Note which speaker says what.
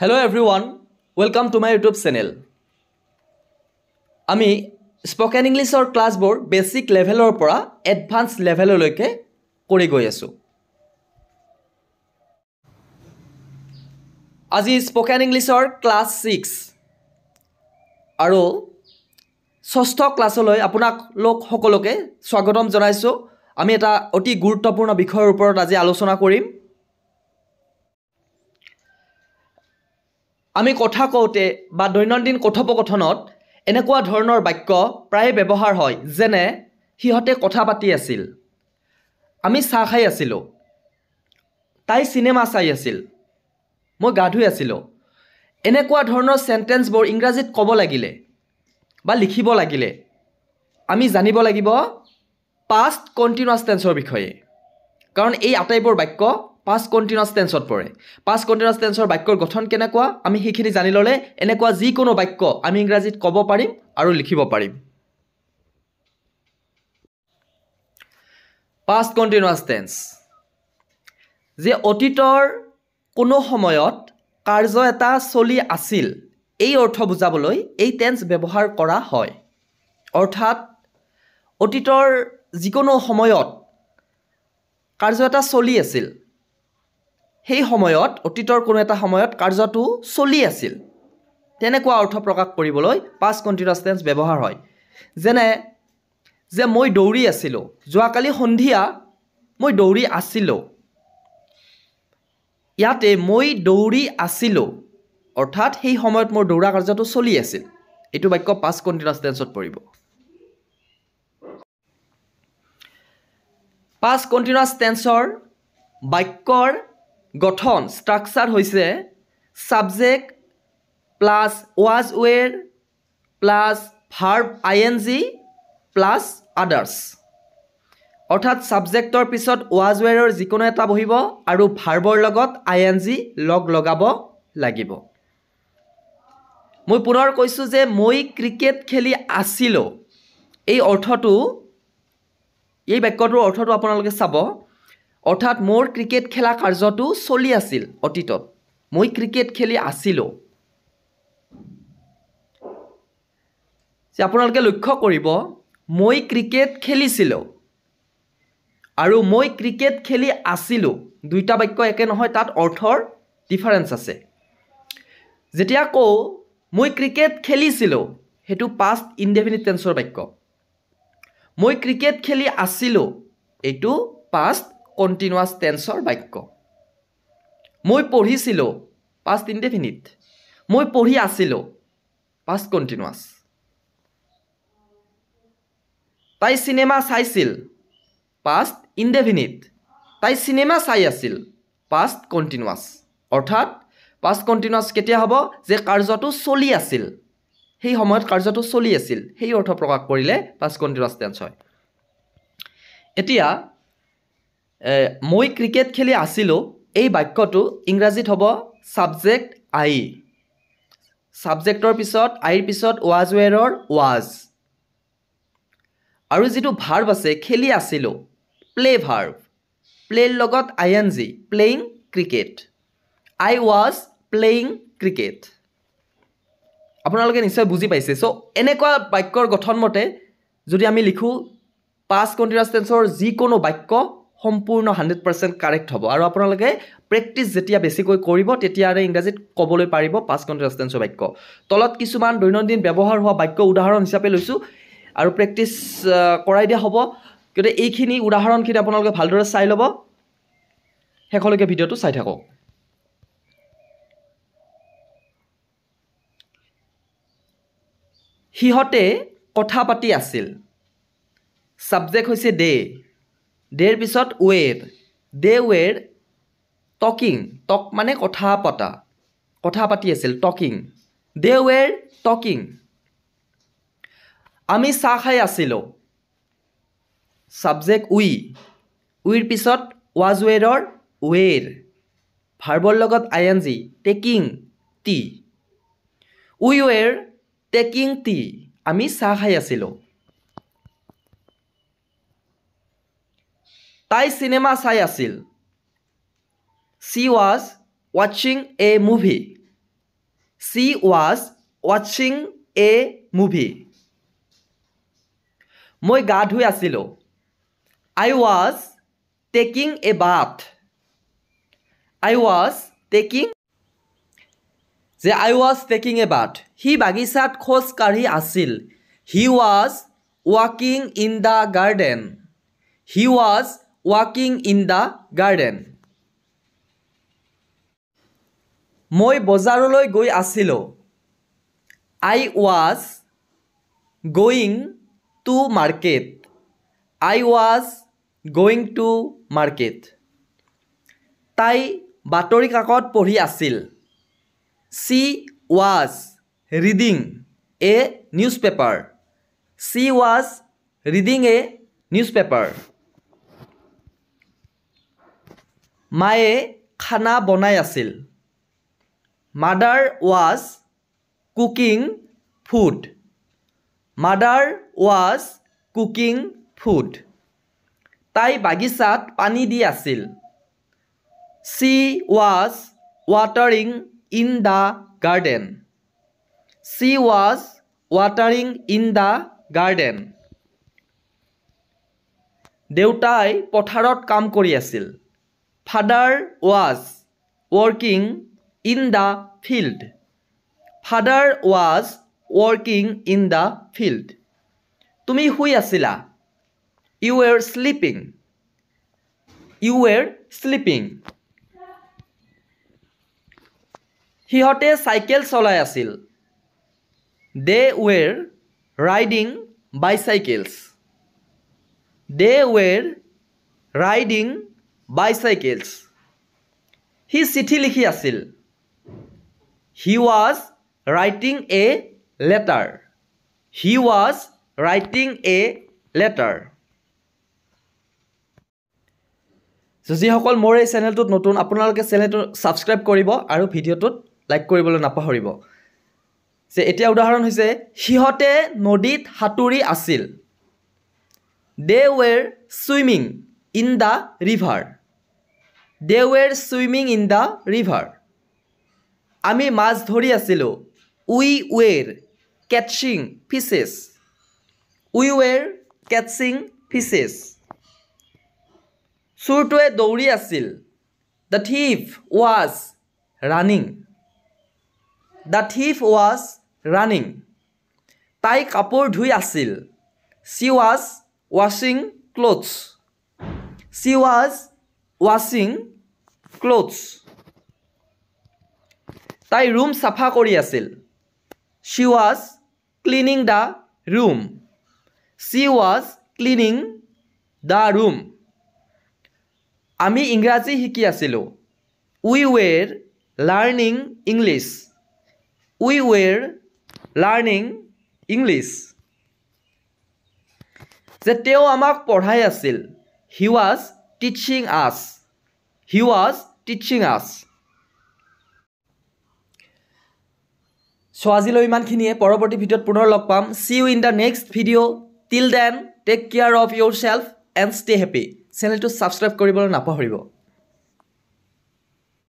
Speaker 1: Hello everyone, welcome to my YouTube channel. আমি spoken ইংলিছৰ ক্লাছবোৰ বেসিক লেভেলৰ পৰা এডভান্স লেভেললৈকে কৰি গৈ আছো। আজি স্পোকেন ইংলিছৰ ক্লাছ 6 আৰু ষষ্ঠ ক্লাছলৈ আপোনাক সকলোকে স্বাগতম জনাইছো। আমি এটা অতি গুৰুত্বপূৰ্ণ বিষয়ৰ ওপৰত আজি আলোচনা কৰিম। আমি কথা কওঁতে বা দৈনন্দিন কথোপকথনত এনেকুৱা ধৰণৰ বাক্য প্ৰায় ব্যৱহাৰ হয়, যেনে সিহঁতে কথা পাতি আছিল, আমি চাহ খাই আছিলোঁ, তাই চিনেমা চাই আছিল, মই গা ধুই আছিলোঁ। এনেকুৱা ধৰণৰ সেন্টেন্সবোৰ ইংৰাজীত ক'ব লাগিলে বা লিখিব লাগিলে আমি জানিব লাগিব পাষ্ট কন্টিনিউয়াছ টেন্সৰ বিষয়ে, কাৰণ এই আটাইবোৰ বাক্য পাষ্ট কন্টিনিউয়াছ টেন্সত পৰে। পাষ্ট কন্টিনিউয়াছ টেন্সৰ বাক্যৰ গঠন কেনেকুৱা আমি সেইখিনি জানি ল'লে এনেকুৱা যিকোনো বাক্য আমি ইংৰাজীত ক'ব পাৰিম আৰু লিখিব পাৰিম। পাষ্ট কন্টিনিউয়াছ টেন্স যে অতীতৰ কোনো সময়ত কাৰ্য এটা চলি আছিল, এই অৰ্থ বুজাবলৈ এই টেন্স ব্যৱহাৰ কৰা হয়। অৰ্থাৎ অতীতৰ যিকোনো সময়ত কাৰ্য এটা চলি আছিল, সেই সময়ত অতীতৰ কোনো এটা সময়ত কাৰ্যটো চলি আছিল, তেনেকুৱা অৰ্থ প্ৰকাশ কৰিবলৈ পাষ্ট কন্টিনিউয়াছ টেন্স ব্যৱহাৰ হয়। যেনে যে মই দৌৰি আছিলোঁ, যোৱাকালি সন্ধিয়া মই দৌৰি আছিলোঁ। ইয়াতে মই দৌৰি আছিলোঁ অৰ্থাৎ সেই সময়ত মোৰ দৌৰা কাৰ্যটো চলি আছিল, এইটো বাক্য পাষ্ট কন্টিনিউয়াছ টেন্সত পৰিব। পাষ্ট কন্টিনিউয়াছ টেন্সৰ বাক্যৰ গঠন ষ্ট্ৰাকচাৰ হৈছে subject plus was were plus verb ING plus others. অৰ্থাৎ সাবজেক্টৰ পিছত ওয়াজ ওয়েৰৰ যিকোনো এটা বহিব আৰু ভাৰ্বৰ লগত আইএনজি লগ লগাব লাগিব। মই পুনৰ কৈছোঁ যে মই ক্ৰিকেট খেলি আছিলোঁ, এই অৰ্থটো এই বাক্যটোৰ অৰ্থটো আপোনালোকে চাব। অৰ্থাৎ মোৰ ক্ৰিকেট খেলা কাৰ্যটো চলি আছিল অতীতত, মই ক্ৰিকেট খেলি আছিলোঁ। যে আপোনালোকে লক্ষ্য কৰিব মই ক্ৰিকেট খেলিছিলোঁ আৰু মই ক্ৰিকেট খেলি আছিলোঁ, দুইটা বাক্য একে নহয়, তাত অৰ্থৰ ডিফাৰেন্স আছে। যেতিয়া কওঁ মই ক্ৰিকেট খেলিছিলোঁ, সেইটো পাষ্ট ইনডেফিনিট টেন্সৰ বাক্য। মই ক্ৰিকেট খেলি আছিলোঁ, এইটো পাষ্ট কন্টিনিউয়াছ টেন্সৰ বাক্য। মই পঢ়িছিলোঁ, পাষ্ট ইনডেফিনিট। মই পঢ়ি আছিলোঁ, পাষ্ট কন্টিনিউয়াছ। তাই চিনেমা চাইছিল, পাষ্ট ইনডেফিনিট। তাই চিনেমা চাই আছিল, পাষ্ট কন্টিনিউয়াছ। অৰ্থাৎ পাষ্ট কন্টিনিউয়াছ কেতিয়া হ'ব, যে কাৰ্যটো চলি আছিল, সেই সময়ত কাৰ্যটো চলি আছিল, সেই অৰ্থ প্ৰকাশ কৰিলে পাষ্ট কন্টিনিউয়াছ টেন্স হয়। এতিয়া মই ক্ৰিকেট খেলি আছিলোঁ, এই বাক্যটো ইংৰাজীত হ'ব সাবজেক্ট আই, সাবজেক্টৰ পিছত আইৰ পিছত ওয়াজ ওয়েৰৰ ওয়াজ, আৰু যিটো ভাৰ্ব আছে খেলি আছিলোঁ প্লে ভাৰ্ব, প্লেৰ লগত ING playing cricket, I was playing cricket. আপোনালোকে নিশ্চয় বুজি পাইছে। চ' এনেকুৱা বাক্যৰ গঠন মতে যদি আমি লিখোঁ পাষ্ট কন্টিনিউয়াছ টেন্সৰ যিকোনো বাক্য সম্পূৰ্ণ 100% কাৰেক্ট হ'ব। আৰু আপোনালোকে প্ৰেক্টিছ যেতিয়া বেছিকৈ কৰিব তেতিয়া ইংৰাজীত ক'বলৈ পাৰিব পাষ্ট কন্টিনিউয়াছ টেন্সৰ বাক্য। তলত কিছুমান দৈনন্দিন ব্যৱহাৰ হোৱা বাক্য উদাহৰণ হিচাপে লৈছোঁ আৰু প্ৰেক্টিছ কৰাই দিয়া হ'ব। গতিকে এইখিনি উদাহৰণখিনি আপোনালোকে ভালদৰে চাই ল'ব, শেষলৈকে ভিডিঅ'টো চাই থাকক। সিহঁতে কথা পাতি আছিল, সাবজেক্ট হৈছে দে, দেৰ পিছত ওৱেৰ, দে ওৱেৰ টকিং, টক মানে কথা পতা, কথা পাতি আছিল টকিং, দে ওৱেৰ টকিং। আমি চাহ খাই আছিলোঁ, সাবজেক্ট উই, উইৰ পিছত ওয়াজ ওৱেৰৰ ওৱেৰ, ভাৰ্বৰ লগত আইএনজি টেকিং টি, উই ওৱেৰ টেকিং টি, আমি চাহ খাই আছিলোঁ। তাই চিনেমা চাই আছিল, she was watching a movie, She was watching a movie. মই গা ধুই আছিলোঁ. I was taking a bath. I was taking a bath. সি বাগিচাত খোজ কাঢ়ি আছিল. He was walking in the garden. He was walking in the garden. মই বজাৰলৈ গৈ আছিলোঁ. I was going to market. I was going to market. তাই বাতৰি কাকত পঢ়ি আছিল. She was reading a newspaper. She was reading a newspaper. মায়ে খানা বনাই আছিল. Mother was cooking food. Mother was cooking food. তাই বাগিচাত পানী দি আছিল. She was watering in the garden. She was watering in the garden. দেউতাই পথাৰত কাম কৰি আছিল. Father was working in the field. Father was working in the field. তুমি শুই আছিলা. You were sleeping. You were sleeping. সিহঁতে চাইকেল চলাই আছিল. They were riding bicycles. They were riding bicycles. সি চিঠি লিখি আছিল. He was writing a letter. He was writing a letter. যিসকল মোৰ এই চেনেলটোত নতুন আপোনালোকে চেনেলটো ছাবস্ক্ৰাইব কৰিব আৰু ভিডিঅ'টোত লাইক কৰিবলৈ নাপাহৰিব. যে এতিয়া উদাহৰণ হৈছে সিহঁতে নদীত সাঁতুৰি আছিল. They were swimming in the river. They were swimming in the river. আমি মাছ ধৰি আছিলোঁ. We were catching fishes. We were catching fishes. চোৰটোৱে দৌৰি আছিল. The thief was running. The thief was running. তাই কাপোৰ ধুই আছিল. She was washing clothes. She was washing clothes. তাই ৰুম চাফা কৰি আছিল. She was cleaning the room. She was cleaning the room. আমি ইংৰাজী শিকি আছিলোঁ. We were learning English. We were learning English. যে তেওঁ আমাক পঢ়াই আছিল. He was teaching us. He was teaching us. So আজিলৈ ইমানখিনিয়ে. পৰৱৰ্তী ভিডিঅ'ত পুনৰ লগ পাম. See you in the next video. Till then, take care of yourself and stay happy. চেনেলটো ছাবস্ক্ৰাইব কৰিবলৈ নাপাহৰিব.